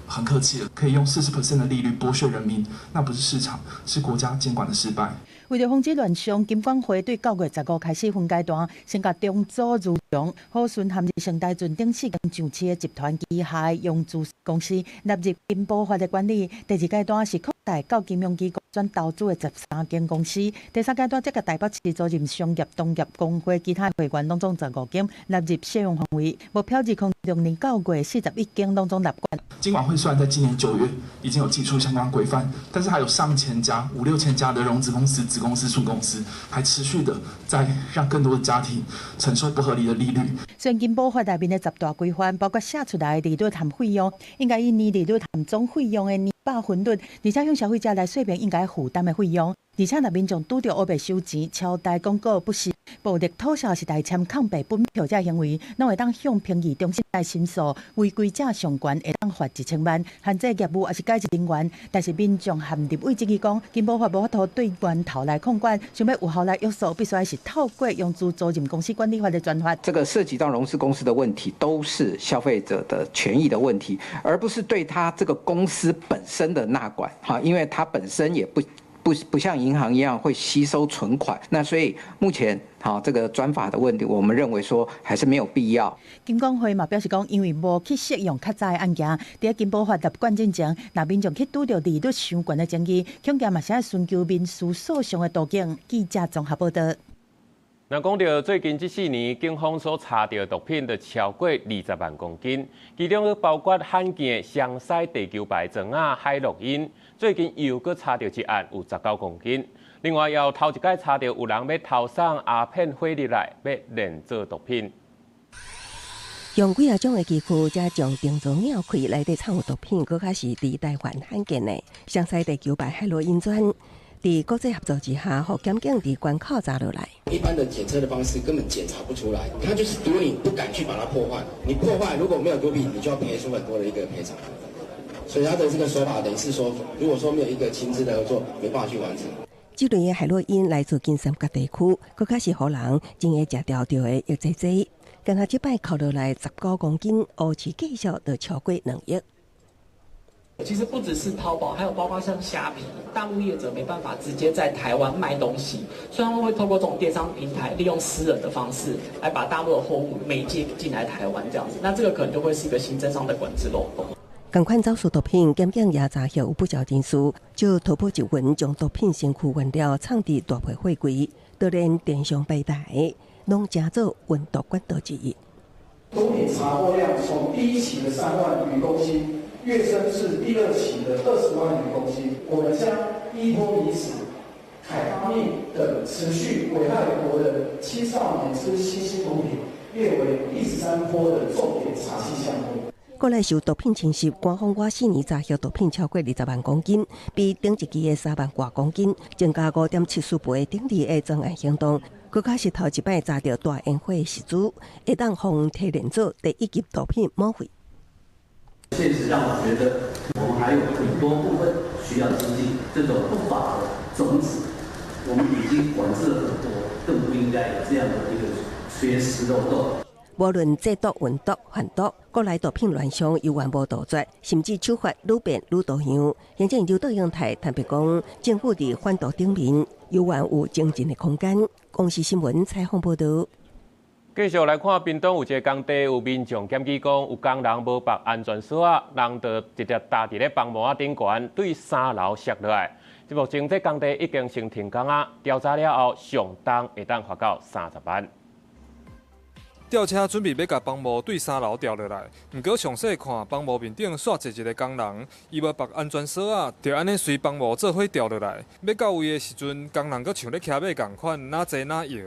很客氣的，可以用40%的利率剝削人民，那不是市場，是國家監管的失敗。為了防止亂象，金管會對9月15開始分階段，先甲中租如常、和順含日成大圳等4間上市的集團旗下用租公司納入金保法的管理。第2階段是贷到金融机构转投资的13间公司。第三阶段，这个台北市租赁商业、农业工会其他会员当中15间纳入适用范围，目标2006年9月41间当中纳管。金管会虽然在今年9月已经有寄出相关规范，但是还有上千家、5、6千家的融资公司、子公司、属公司，还持续的在让更多的家庭承受不合理的利率。虽然金保法内面的10大规范，包括写出来的利率含费用，应该以年利率含总费用的200分率，而且向消费者来说明应该负担的费用。而且，若民众拄到黑白收钱、超贷广告不实、暴力吐销、是代签抗白本票这行为，拢会当向评议中心来申诉，违规者上悬会当罚1000万，限制业务也是解职人员。但是民众含立委质疑讲，金保法无法度对源头来控管，想要有效来约束，必须要是透过用租赁公司管理法的专法。这个涉及到融资公司的问题，都是消费者的权益的问题，而不是对他这个公司本身的纳管哈，因为它本身也不像银行一样会吸收存款，那所以目前这个专法的问题，我们认为说还是没有必要。金管会嘛表示讲，因为无去适用较早的案件，伫金保法立管之前，若民众去拄到利率相关的争议，恐惊嘛是要寻求民事诉讼的途径。记者综合报道。那讲到最近这4年，警方所查到毒品就超过20万公斤，其中包括罕见的湘西地球白种海洛因，最近又搁查到一案有19公斤。另外，又头一届查到有人要偷送鸦片火入来，要炼做毒品。用几啊种的器具，才将定做鸟开内底藏有毒品，搁较是伫台湾罕见的湘西地球白海洛因砖。在国际合作之下，互检警伫关口查落来。一般的检测的方式根本检查不出来，它就是毒品，不敢去把它破坏。你破坏如果没有毒品，你就要赔出很多的一个赔偿。所以他的这个手法等于是说，如果说没有一个亲自的合作，没办法去完成。这类的海洛因来自金三角地区，搁较是互人真会食掉着的药济济。跟他这摆扣落来19公斤，乌市计数就超过2亿。其实不只是淘宝，还有包括像虾皮，大陆业者没办法直接在台湾卖东西，所以他们会透过这种电商平台，利用私人的方式来把大陆的货物媒介进来台湾这样子，那这个可能就会是一个行政上的管制漏洞。同款走私毒品，检警也查获有不少人士就突破1云，将毒品身躯原料藏伫大批货柜，就连电商平台拢加做运毒管道之一。毒品查获量从第1期的3万余公斤跃升至第2期的20万余公斤。我们将依托离子、凯他命等持续危害国人青少年之新兴毒品列为第13波的重点查缉项目。国内受毒品侵袭，官方我4年查获毒品超过20万公斤，比顶一期的3万多公斤，增加5.74倍。顶例的专案行动，更加是头一摆查到大烟火实子，会当互提炼做第1级毒品模会。现实让我觉得，我们还有很多部分需要精进。这种不法的种子，我们已经管制了很多，更不应该有这样的一个缺失漏洞。无论制毒、运毒、贩毒，国内毒品乱象犹原无杜绝，甚至手法愈变愈多样。行政刘德英台坦白讲，政府伫贩毒顶面犹原有精进的空间。公视新闻采访报道。继续来看，屏东有一个工地，有民众检举讲，有工人无绑安全锁啊，人就直接搭伫咧房膜顶悬，对3楼摔落来。目前这工地已经先停工啊，调查了后，上当会当罚到30万。吊车准备要甲房膜对3楼掉落来，不过详细看，房膜面顶煞坐一个工人，伊无绑安全锁啊，就安尼随房膜做伙掉落来。要到位的时阵，工人阁像咧骑马共款，哪坐哪摇，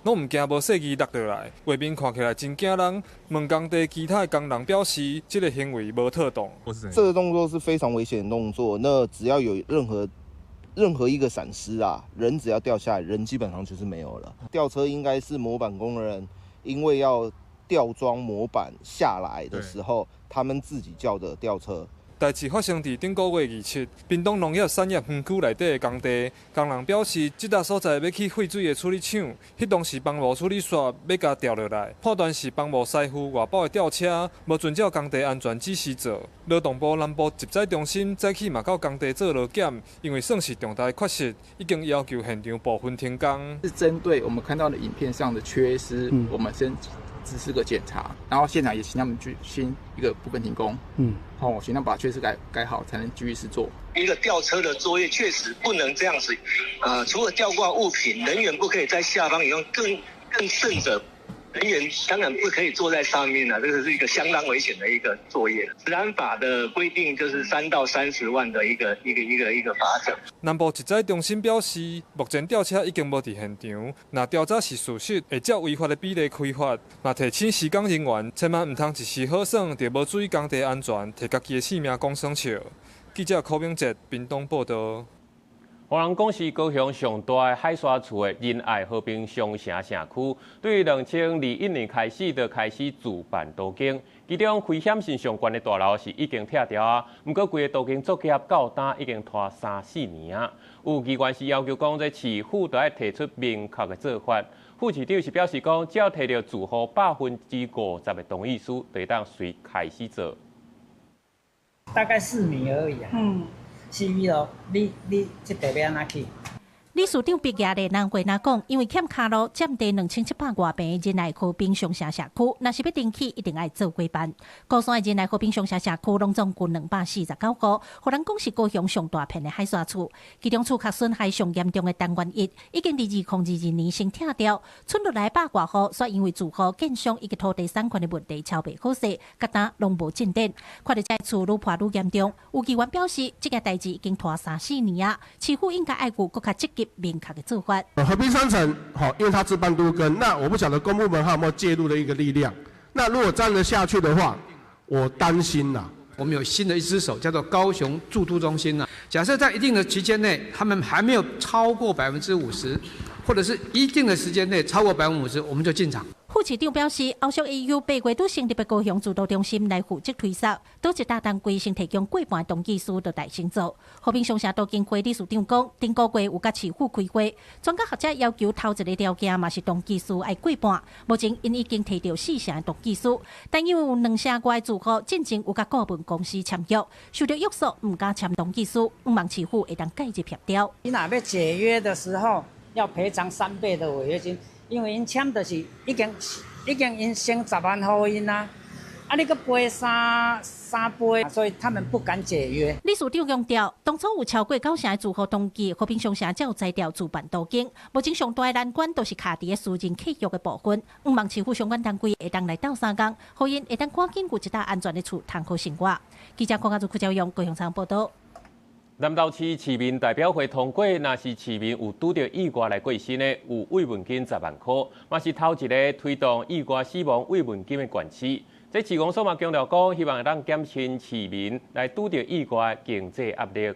拢唔惊无细机落落来。画面看起来真惊人。问工地其他的工人表示，这个行为无妥当。这个动作是非常危险的动作，那只要有任何一个闪失啊，人只要掉下来，人基本上就是没有了。吊车应该是模板工人。因为要吊装模板下来的时候，他们自己叫的吊车。代志发生伫顶个月27，屏东农业产业园区内底的工地，工人表示，这笪所在要起废水的处理厂，迄当时房膜处理线要甲掉落来，判断是房膜师傅外包的吊车无遵照工地安全指示做。劳动部南部集载中心早起嘛到工地做劳检，因为算是重大缺失，已经要求现场部分停工。是针对我们看到的影片上的缺失，我们先只是个检查，然后现场也请他们去先一个部分停工，请他们把缺失改好，才能继续施作。一个吊车的作业确实不能这样子，除了吊挂物品，人员不可以在下方以外，更甚者。人员当然不可以坐在上面了，这个是一个相当危险的一个作业。治安法的规定就是3到30万的一个罚则。南部一载中心表示，目前吊车已经无伫现场，若调查是事实，会照违法的比例开罚。若提醒施工人员，千万唔通一时好耍，就无注意工地安全，摕家己的性命讲耍笑。记者柯明哲，屏东报道。华人港是高雄上大的海沙厝的仁爱和平商城社区，对2021年开始就开始自办途径，其中危险性上悬的大楼是已经拆掉啊，不过规个途径作业到单已经拖3-4年啊。有机关是要求讲，这市府都要提出明确的做法。副市长是表示讲，只要摕到住户50%的同意书，就当随开始做。大概4米而已啊。是伊咯，你这地要安怎去？理事长毕业的南回那讲，因为欠卡路占地2700多平的仁爱和平商城社区，若是要登记，一定要做规办。高山的仁爱和平商城社区拢总共249户，互人讲是高雄上大片的海沙厝，其中厝壳损害上严重的单元1已经2022年先拆掉，剩落来100多户，却因为住户建商以及土地产权的问题超袂好势，甲单拢无进展。看到这厝愈破愈严重，有议员表示，这件代志已经拖3-4年啊，市府应该爱有更加积极。明确的做法。和平商城因为它自办都更，那我不晓得公部门还有没有介入的一个力量。那如果这样的下去的话，我担心啦。我们有新的一只手，叫做高雄驻都中心啊。假设在一定的期间内，他们还没有超过50%，或者是一定的时间内超过50%，我们就进场。副市长表示，后续会由8月都成立的高雄驻都中心来负责推测，倒一大单规先提供过半同意书，就大先做。和平商城都经会理事长讲，顶个月有甲市府开会，专家学者要求头一个条件嘛是同意书要过半。目前因已经提到4成的同意书，但因为有2成外住户进前有甲顾问公司签约，受到约束唔敢签同意书，望市府会当改一协调。你若要解约的时候，要赔偿3倍的违约金。因为因签的是已经因先10万给因啊，你搁赔3倍，所以他们不敢解约。理事长强调，当初有超过9成的住户同意和平商城才有裁掉自办途径，目前上大的难关都是卡伫私人契约的部分。望市府相关单位会当来斗3工，互因会当赶紧有一搭安全的厝通好生活。记者柯家祖、柯昭阳、高雄场报道。南投市市民代表会通过，若是市民有拄到意外来过身的，有慰问金10万块，嘛是头一个推动意外死亡慰问金的县市。这市公所嘛强调讲，希望让减轻市民来拄到意外经济压力。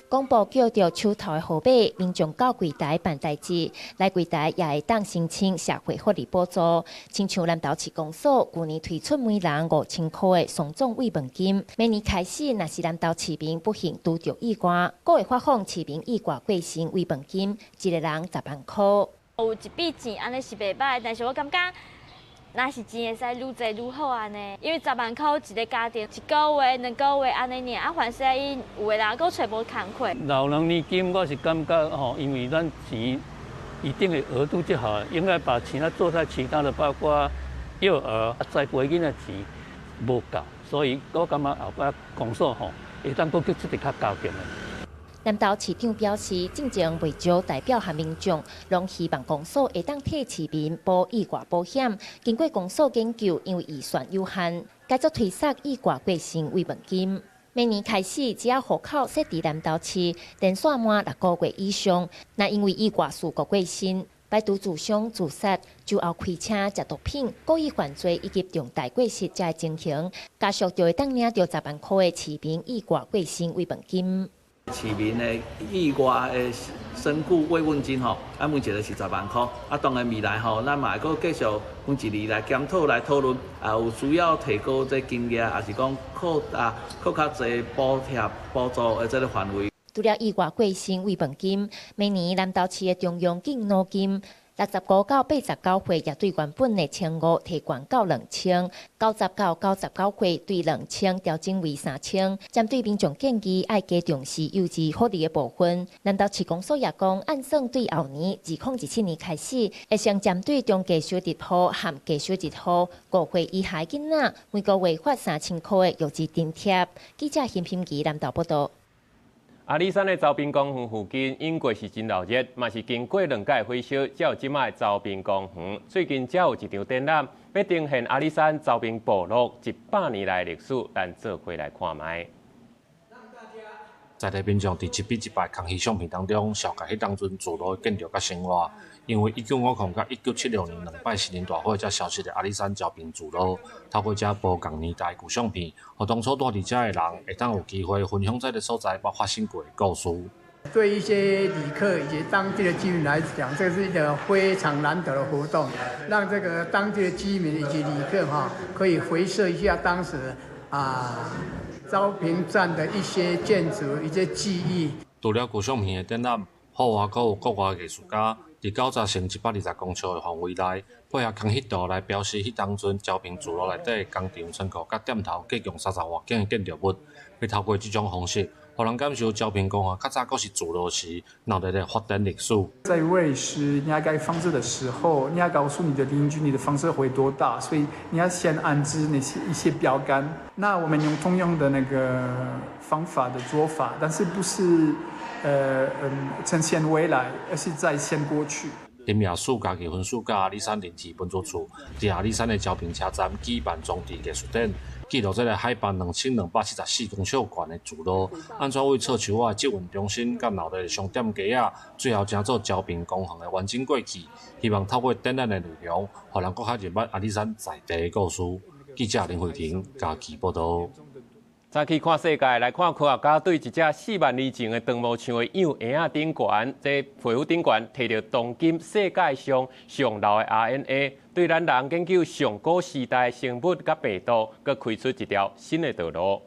广播叫着手头的号码，民众到柜台办代志，来柜台也会当申请社会福利补助。亲像南投市公所去年推出每人5000块的双总慰问金，明年开始，若是南投市民不幸拄着意外，阁会发放市民意外过身慰问金，一个人10万块。有一笔钱安尼是袂歹，但是我感觉。若是钱会使愈侪愈好安尼，因为10万块一个家庭1个月、2个月安尼尔，凡是因有的人阁找无工课。老人年金我是感觉因为咱钱一定的额度就好，应该把钱做在其他的，包括幼儿、在培囡的钱无够，所以我感觉后摆公所会当阁去出得较高点的。南投市长表示，正前未少代表和民众，拢希望公所会当替市民保意外保险。经过公所研究，因为预算有限，改作推设意外过身慰问金。明年开始，只要户口设伫南投市，连续满6个月以上，那因为意外事故过身，摆除自伤、自杀、酒后开车、食毒品、故意犯罪以及重大过失才会情形，家属就会当领到10万块的市民意外过身慰问金。市民的意外的身故慰问金每一个是10万块。当然未来咱嘛会继续分一年来检讨来讨论，有需要提高这经验，还是讲扩较侪补贴补助的这个范围。除了意外过身慰问金，每年南投市的中央敬老金69到89岁也对原本的1500提悬到2000，99到99岁对2000调整为3000。针对民众建议爱加重视幼稚福利的部分，南投市公所也讲，按算对后年2017年开始，会先针对中低收入户和低收入户5岁以下囡仔，每个月发3000块的幼稚津贴。记者邢品仪南投报道。阿里山的招兵公园附近，因为是真热热，嘛是经过2届火烧，才有即卖招兵公园。最近才有一场展览，要呈现阿里山招兵部落100年来的历史，咱做伙来看卖。在地民众伫一笔一摆空虚相片当中，小解迄当阵聚落建筑甲生活。因为1950到1976年2摆新年大火才消失的阿里山招兵聚落，透过这无共年代旧相片，互当初住伫遮的人会当有机会分享这个所在发生过的故事。对一些旅客以及当地的居民来讲，这是一个非常难得的活动，让这个当地的居民以及旅客可以回溯一下当时招兵站的一些建筑、一些记忆。除了旧相片的展览，户外阁有国外艺术家伫90乘120公尺的范围内，配合空翕图来表示迄当阵招兵聚落内底工厂、仓库甲店头各共30外间的建筑物。要透过这种方式，互人感受招兵公园较早阁是聚落时闹热的发展历史。在喂食你要盖房子的时候，你要告诉你的邻居你的房子会多大，所以你要先安置一些标杆。那我们用同样的那个方法的做法，但是不是呈现未来，而是在现过去。林雅树家己分属甲阿里山林体分作处，伫阿里山的招兵车站举办装置艺术展，记录这个海拔2274公尺悬的聚落，安怎为草树仔集运中心甲闹热的商店街仔，最后成做招兵公园的完整过去。希望透过展览的内容，互人更较认捌阿里山在地的故事。记者林慧婷家己报道。早起看世界，来看科学家对一只4万年前的长毛象的样婴仔顶悬，这皮肤顶悬摕到当今世界上上老的 RNA， 对咱人研究上古时代生物甲病毒，佮开出一条新的道路。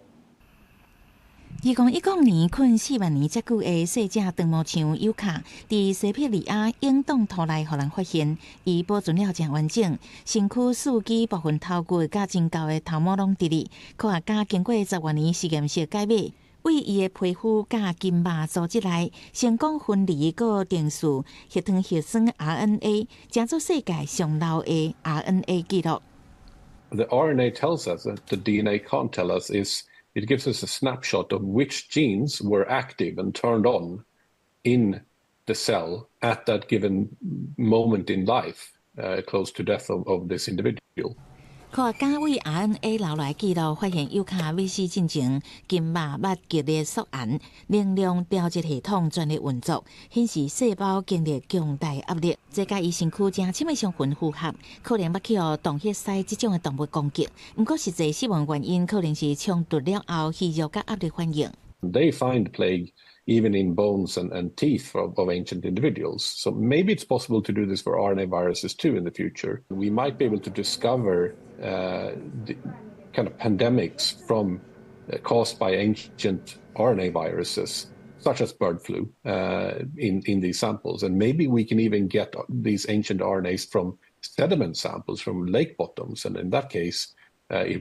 2019年困4万年遮久的细只长毛象尤卡，伫西伯利亚永冻土内互人发现，伊保存了真完整，身躯四肢部分头骨甲真厚的头毛拢伫哩。科学家经过10多年实验室解密，为伊的皮肤甲筋肉组织内成功分离个定数血糖血栓 RNA， 成做世界上老的 RNA 记录。The RNA tells us that the DNA can't tell us is. It gives us a snapshot of which genes were active and turned on in the cell at that given moment in life, close to death of this individual. 科学家为 RNA 留来记录，发现尤卡要死进前，筋肉脉激烈缩延，能量调节系统全力运作，显示细胞经历强大压力，这甲伊身躯正深的成分符合，可能要去互洞穴鳃这种的动物攻击。不过实际死亡原因可能是冲突了后肌肉甲压力反应。They find plague even in bones and teeth of ancient individuals. So maybe it's possible to do this for RNA viruses too in the future. We might be able to discover the kind of pandemics from caused by ancient RNA viruses, such as bird flu, in these samples. And maybe we can even get these ancient RNAs from sediment samples from lake bottoms. And in that case, it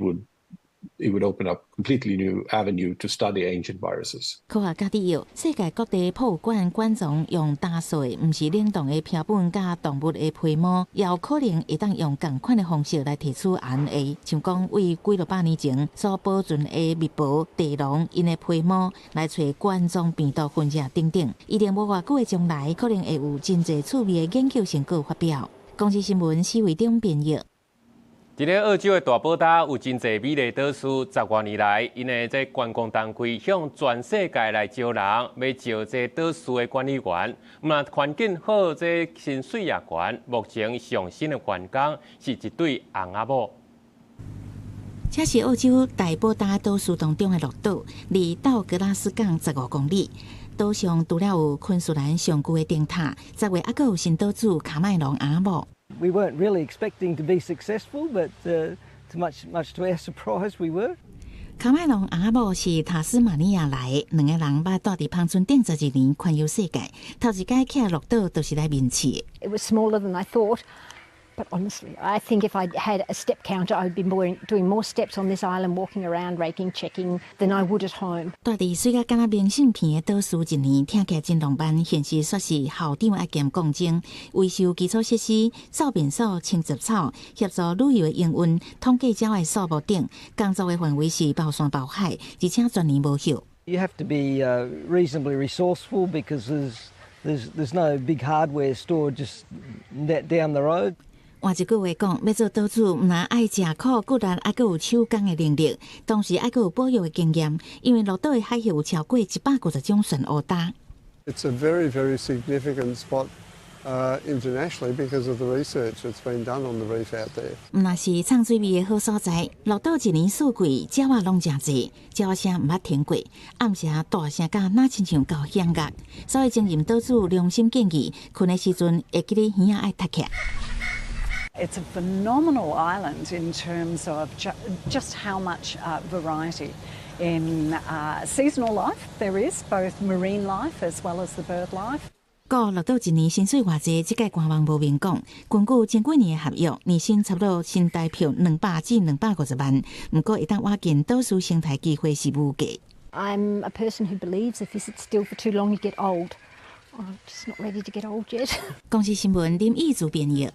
would open up completely new avenue to study ancient viruses. 科学家指出，世界各地博物馆馆藏用打碎不是冷冻的标本甲动物的皮毛，也有可能会当用同款的方式来提取 RNA， 像讲为几落百年前所保存的密薄、地龙因的皮毛来找冠状病毒分子等等。预定无偌久的将来，可能会有真侪趣味的研究成果发表。公司新闻施伟忠编译。一个澳洲的大宝岛有真侪美丽岛屿，10多年来，因的这观光单位向全世界来招人，要招这岛屿的管理员。那环境好，这新水也悬。目前上新的员工是一对红仔某。这是澳洲大宝岛岛屿当中的绿岛，离道格拉斯港15公里。岛上除了有昆士兰上高的灯塔，10月还佫有新岛主卡麦隆红仔某。We weren't really expecting to be successful, but much to our surprise, we were. 卡麦隆阿某是塔斯马尼亚来，两个人捌住伫芳村顶12年，环游世界。头一摆起来落岛，都是来面试。It was smaller than I thought. But honestly, I think if I had a step counter, I would be doing more steps on this island, walking around, raking, checking, than I would at home. 住伫水甲敢若明信片的岛屿1年，听起来真浪漫。现实说是校长爱兼讲经，维修基础设施、扫便所、清杂草，协助旅游的营运、统计鸟的数目等。工作的范围是包山包海，而且全年无休。You have to be reasonably resourceful because there's no big hardware store just down the road. 换一句话讲，要做岛主，唔但爱食苦，固然爱有手工的能力，同时爱有保育的经验，因为落岛的海域有超过150种船乌搭。It's a very, very significant spot internationally because of the research that's been done on the reef out there. 唔但是创水味的好所在，落岛1年四季鸟仔拢真济，鸟声唔捌停过，暗时大声甲那亲像搞响乐，所以经营岛主良心建议，困的时阵会记得耳仔爱踢起。It's a phenomenal island in terms of just how much variety. In seasonal life, there is both marine life as well as the bird life. 过落岛1年薪水偌济，即个官方无明讲。根据前几年的合约，年薪差不多新台币200至250万。不过，一旦挖进岛屿生态机会是无价。I'm a person who believes if you sit still for too long, you get old. I'm just not ready to get old yet. 公司新闻林义主编译。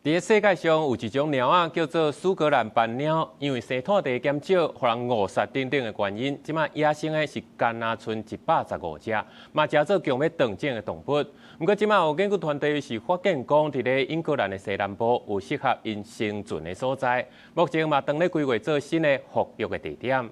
伫世界上有一种鸟仔叫做苏格兰斑鸟，因为生产地减少、互人误杀等等的原因，即卖野生的是干那剩115只，嘛食做强要断种的动物。不过即卖有研究团队是发现讲，伫咧英格兰的西南部有适合因生存的所在，目前嘛正咧规划做新的复育的地点。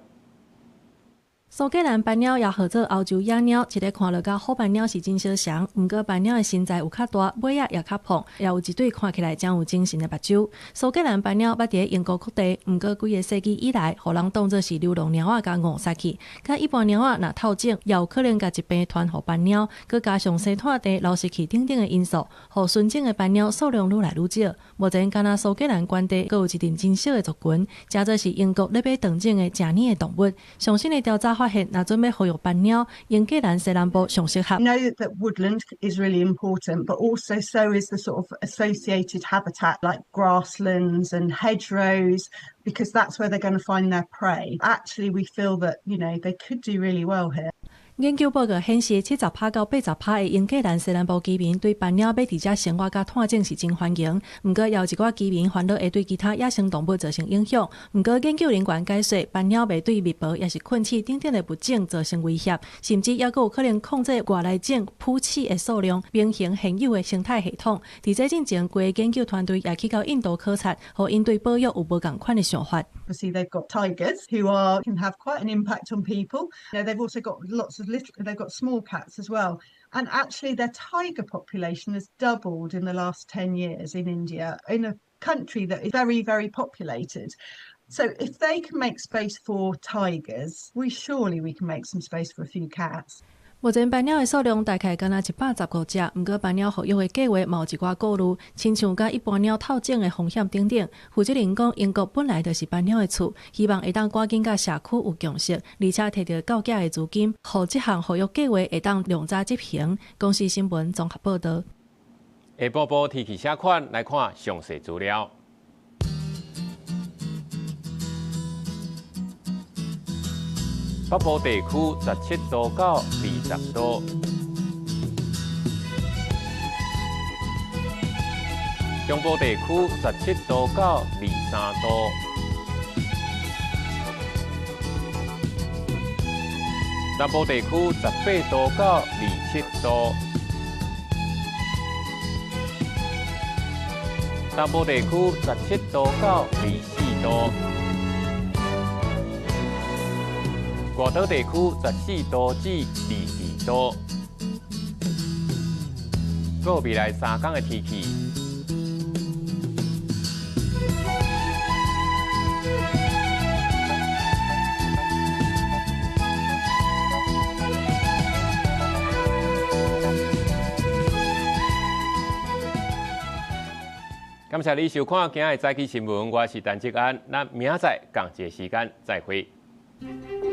苏格兰斑鸟也号做欧洲野鸟，一个看落甲好斑鸟是真相像，不过斑鸟的身材有较大，尾仔也较胖，也有一对看起来真有精神的目睭。苏格兰斑鸟捌伫英国各地，不过几个世纪以来，互人当作是流浪鸟仔甲误杀去。甲一般鸟仔若透种，也有可能甲疾病传互斑鸟，佮加上生产地老失去等等的因素，互纯种的斑鸟数量愈来愈少。目前，敢若苏格兰关地，佮有一阵真少的族群，加做是英国咧要断种的正年的动物。上新的调查发现，若准备复育斑鸟，英格兰西南部上适合。We know that woodland is really important, but also so is the sort of associated habitat like grasslands and hedgerows, because that's where they're going to find their prey. Actually, we feel that, they could do really well here. 研究报告显示，70%到80%的英格兰西南部居民对斑鸟要伫遮生活甲探种是真欢迎。不过，也有一寡居民烦恼会对其他野生动物造成影响。不过，研究人员解说，斑鸟袂对蜜蜂也是困鼠等等的物种造成威胁，甚至也有可能控制外来种扑鼠的数量，平衡现有的生态系统。伫这之前，规个研究团队也去到印度考察，和因对保育有无共款的想法。Obviously, they've got tigers who can have quite an impact on people. They've also got lots of they've got small cats as well. And actually, their tiger population has doubled in the last 10 years in India, in a country that is very, very populated. So if they can make space for tigers, surely we can make some space for a few cats. 目前斑鸟的数量大概敢若115只，不过斑鸟复育的计划嘛有一寡顾虑，亲像甲一般鸟透种的风险等等。负责人讲，英国本来就是斑鸟的厝，希望会当赶紧甲社区有共识，而且摕到够价的资金，互这项复育计划会当量早执行。公司新闻综合报道。下晡报天气写款来看详细资料。北部地区17度到20度，中部地区17度到23度，南部地区18度到27度，南部地区17度到24度。外岛地区14度至22度，还有未来3天的天气。感谢你收看今日的早起新闻，我是陈志安，咱明仔载同一个时间再会。拜。